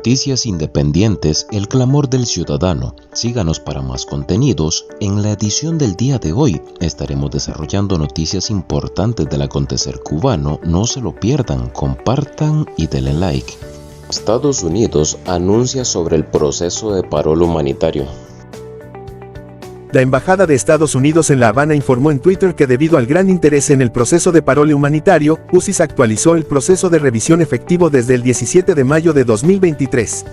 Noticias independientes, el clamor del ciudadano. Síganos para más contenidos. En la edición del día de hoy estaremos desarrollando noticias importantes del acontecer cubano. No se lo pierdan, compartan y denle like. Estados Unidos anuncia sobre el proceso de parol humanitario. La Embajada de Estados Unidos en La Habana informó en Twitter que debido al gran interés en el proceso de parole humanitario, UCIS actualizó el proceso de revisión efectivo desde el 17 de mayo de 2023.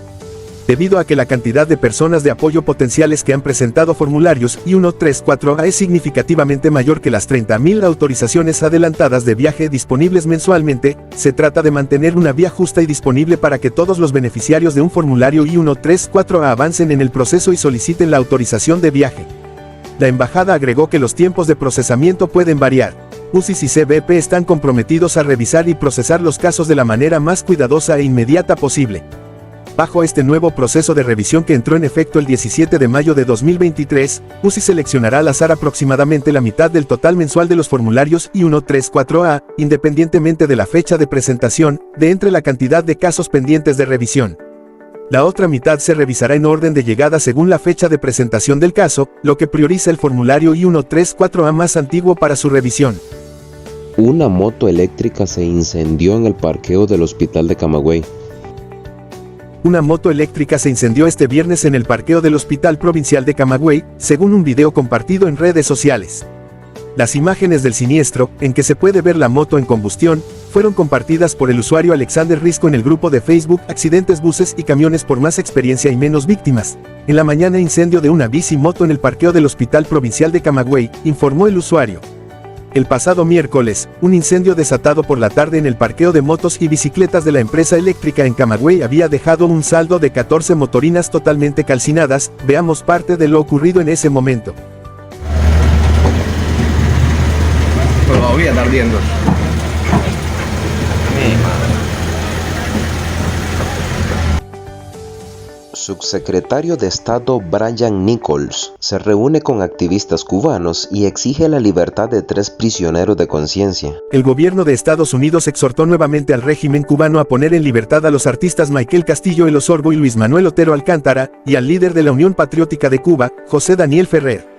Debido a que la cantidad de personas de apoyo potenciales que han presentado formularios I-134A es significativamente mayor que las 30.000 autorizaciones adelantadas de viaje disponibles mensualmente, se trata de mantener una vía justa y disponible para que todos los beneficiarios de un formulario I-134A avancen en el proceso y soliciten la autorización de viaje. La embajada agregó que los tiempos de procesamiento pueden variar. UCIS y CBP están comprometidos a revisar y procesar los casos de la manera más cuidadosa e inmediata posible. Bajo este nuevo proceso de revisión que entró en efecto el 17 de mayo de 2023, UCIS seleccionará al azar aproximadamente la mitad del total mensual de los formularios I-134A, independientemente de la fecha de presentación, de entre la cantidad de casos pendientes de revisión. La otra mitad se revisará en orden de llegada según la fecha de presentación del caso, lo que prioriza el formulario I-134A más antiguo para su revisión. Una moto eléctrica se incendió en el parqueo del hospital de Camagüey. Una moto eléctrica se incendió este viernes en el parqueo del Hospital Provincial de Camagüey, según un video compartido en redes sociales. Las imágenes del siniestro, en que se puede ver la moto en combustión, fueron compartidas por el usuario Alexander Risco en el grupo de Facebook Accidentes Buses y Camiones por Más Experiencia y Menos Víctimas. En la mañana incendio de una bici-moto en el parqueo del Hospital Provincial de Camagüey, informó el usuario. El pasado miércoles, un incendio desatado por la tarde en el parqueo de motos y bicicletas de la empresa eléctrica en Camagüey había dejado un saldo de 14 motorinas totalmente calcinadas. Veamos parte de lo ocurrido en ese momento. Todavía está ardiendo. Subsecretario de Estado Brian Nichols se reúne con activistas cubanos y exige la libertad de 3 prisioneros de conciencia. El gobierno de Estados Unidos exhortó nuevamente al régimen cubano a poner en libertad a los artistas Michael Castillo El Osorbo y Luis Manuel Otero Alcántara, y al líder de la Unión Patriótica de Cuba, José Daniel Ferrer.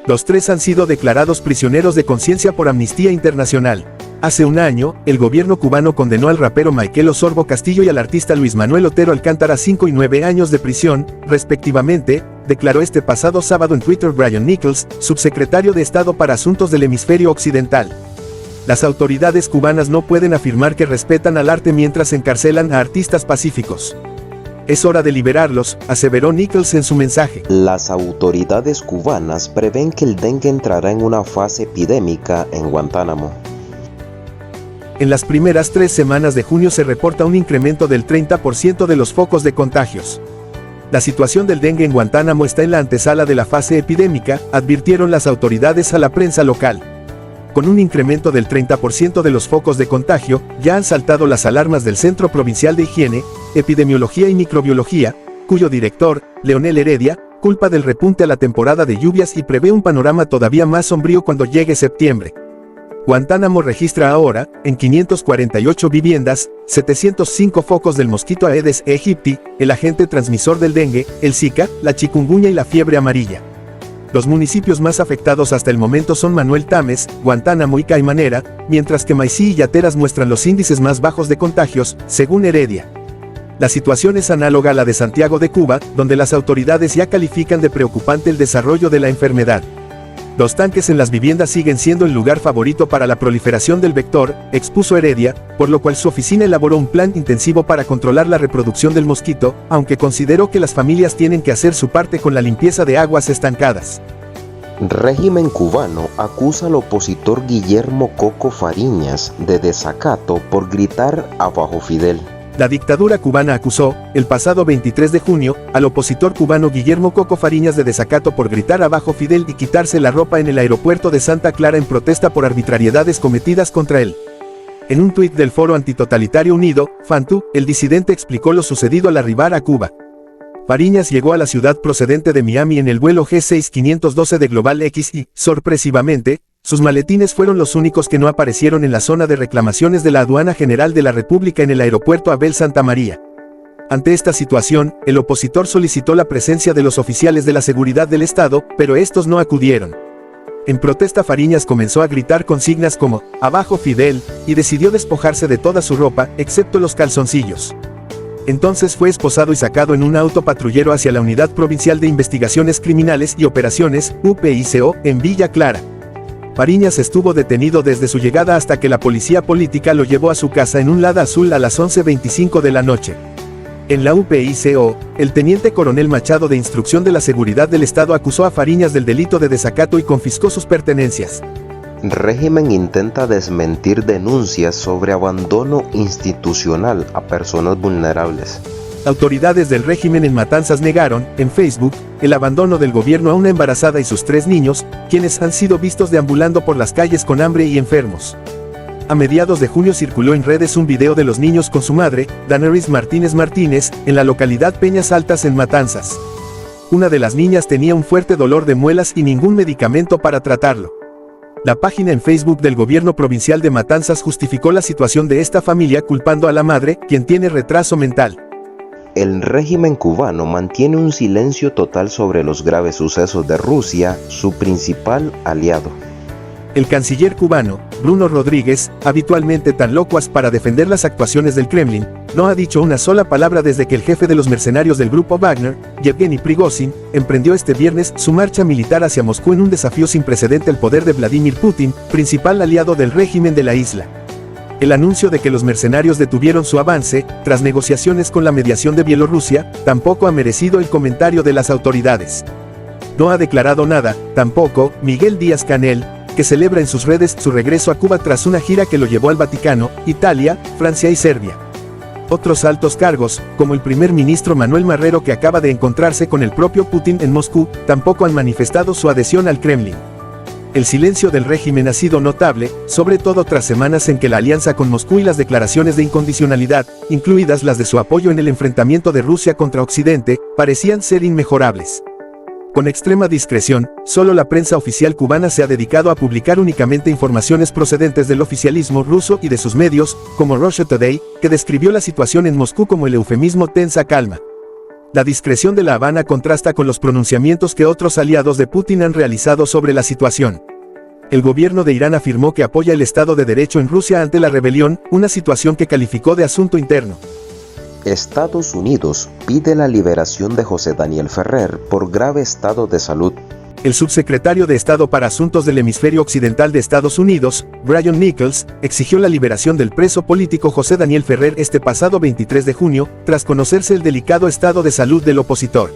Los 3 han sido declarados prisioneros de conciencia por Amnistía Internacional. Hace un año, el gobierno cubano condenó al rapero Michael Osorbo Castillo y al artista Luis Manuel Otero Alcántara a 5 y 9 años de prisión, respectivamente, declaró este pasado sábado en Twitter Brian Nichols, subsecretario de Estado para Asuntos del Hemisferio Occidental. Las autoridades cubanas no pueden afirmar que respetan al arte mientras encarcelan a artistas pacíficos. Es hora de liberarlos, aseveró Nichols en su mensaje. Las autoridades cubanas prevén que el dengue entrará en una fase epidémica en Guantánamo. En las primeras 3 semanas de junio se reporta un incremento del 30% de los focos de contagios. La situación del dengue en Guantánamo está en la antesala de la fase epidémica, advirtieron las autoridades a la prensa local. Con un incremento del 30% de los focos de contagio, ya han saltado las alarmas del Centro Provincial de Higiene, Epidemiología y Microbiología, cuyo director, Leonel Heredia, culpa del repunte a la temporada de lluvias y prevé un panorama todavía más sombrío cuando llegue septiembre. Guantánamo registra ahora, en 548 viviendas, 705 focos del mosquito Aedes aegypti, el agente transmisor del dengue, el Zika, la chikungunya y la fiebre amarilla. Los municipios más afectados hasta el momento son Manuel Tames, Guantánamo y Caimanera, mientras que Maicí y Yateras muestran los índices más bajos de contagios, según Heredia. La situación es análoga a la de Santiago de Cuba, donde las autoridades ya califican de preocupante el desarrollo de la enfermedad. Los tanques en las viviendas siguen siendo el lugar favorito para la proliferación del vector, expuso Heredia, por lo cual su oficina elaboró un plan intensivo para controlar la reproducción del mosquito, aunque consideró que las familias tienen que hacer su parte con la limpieza de aguas estancadas. Régimen cubano acusa al opositor Guillermo Coco Fariñas de desacato por gritar abajo Fidel. La dictadura cubana acusó, el pasado 23 de junio, al opositor cubano Guillermo Coco Fariñas de desacato por gritar abajo Fidel y quitarse la ropa en el aeropuerto de Santa Clara en protesta por arbitrariedades cometidas contra él. En un tuit del Foro Antitotalitario Unido, FANTU, el disidente explicó lo sucedido al arribar a Cuba. Fariñas llegó a la ciudad procedente de Miami en el vuelo G6512 de Global X y, sorpresivamente, sus maletines fueron los únicos que no aparecieron en la zona de reclamaciones de la Aduana General de la República en el aeropuerto Abel Santa María. Ante esta situación, el opositor solicitó la presencia de los oficiales de la seguridad del Estado, pero estos no acudieron. En protesta, Fariñas comenzó a gritar consignas como "Abajo Fidel", y decidió despojarse de toda su ropa, excepto los calzoncillos. Entonces fue esposado y sacado en un auto patrullero hacia la Unidad Provincial de Investigaciones Criminales y Operaciones, UPICO, en Villa Clara. Fariñas estuvo detenido desde su llegada hasta que la policía política lo llevó a su casa en un Lada azul a las 11:25 de la noche. En la UPICO, el teniente coronel Machado de Instrucción de la Seguridad del Estado acusó a Fariñas del delito de desacato y confiscó sus pertenencias. Régimen intenta desmentir denuncias sobre abandono institucional a personas vulnerables. Autoridades del régimen en Matanzas negaron, en Facebook, el abandono del gobierno a una embarazada y sus 3 niños, quienes han sido vistos deambulando por las calles con hambre y enfermos. A mediados de junio circuló en redes un video de los niños con su madre, Daneris Martínez, en la localidad Peñas Altas en Matanzas. Una de las niñas tenía un fuerte dolor de muelas y ningún medicamento para tratarlo. La página en Facebook del gobierno provincial de Matanzas justificó la situación de esta familia culpando a la madre, quien tiene retraso mental. El régimen cubano mantiene un silencio total sobre los graves sucesos de Rusia, su principal aliado. El canciller cubano, Bruno Rodríguez, habitualmente tan locuaz para defender las actuaciones del Kremlin, no ha dicho una sola palabra desde que el jefe de los mercenarios del grupo Wagner, Yevgeny Prigozhin, emprendió este viernes su marcha militar hacia Moscú en un desafío sin precedente al poder de Vladimir Putin, principal aliado del régimen de la isla. El anuncio de que los mercenarios detuvieron su avance, tras negociaciones con la mediación de Bielorrusia, tampoco ha merecido el comentario de las autoridades. No ha declarado nada, tampoco, Miguel Díaz-Canel, que celebra en sus redes su regreso a Cuba tras una gira que lo llevó al Vaticano, Italia, Francia y Serbia. Otros altos cargos, como el primer ministro Manuel Marrero que acaba de encontrarse con el propio Putin en Moscú, tampoco han manifestado su adhesión al Kremlin. El silencio del régimen ha sido notable, sobre todo tras semanas en que la alianza con Moscú y las declaraciones de incondicionalidad, incluidas las de su apoyo en el enfrentamiento de Rusia contra Occidente, parecían ser inmejorables. Con extrema discreción, solo la prensa oficial cubana se ha dedicado a publicar únicamente informaciones procedentes del oficialismo ruso y de sus medios, como Russia Today, que describió la situación en Moscú como el eufemismo tensa calma. La discreción de La Habana contrasta con los pronunciamientos que otros aliados de Putin han realizado sobre la situación. El gobierno de Irán afirmó que apoya el Estado de Derecho en Rusia ante la rebelión, una situación que calificó de asunto interno. Estados Unidos pide la liberación de José Daniel Ferrer por grave estado de salud. El subsecretario de Estado para Asuntos del Hemisferio Occidental de Estados Unidos, Brian Nichols, exigió la liberación del preso político José Daniel Ferrer este pasado 23 de junio, tras conocerse el delicado estado de salud del opositor.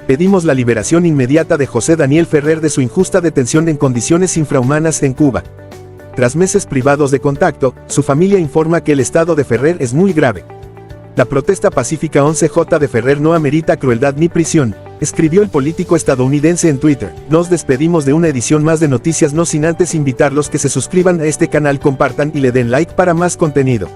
Pedimos la liberación inmediata de José Daniel Ferrer de su injusta detención en condiciones infrahumanas en Cuba. Tras meses privados de contacto, su familia informa que el estado de Ferrer es muy grave. La protesta pacífica 11J de Ferrer no amerita crueldad ni prisión, escribió el político estadounidense en Twitter. Nos despedimos de una edición más de Noticias No sin antes invitarlos que se suscriban a este canal, compartan y le den like para más contenido.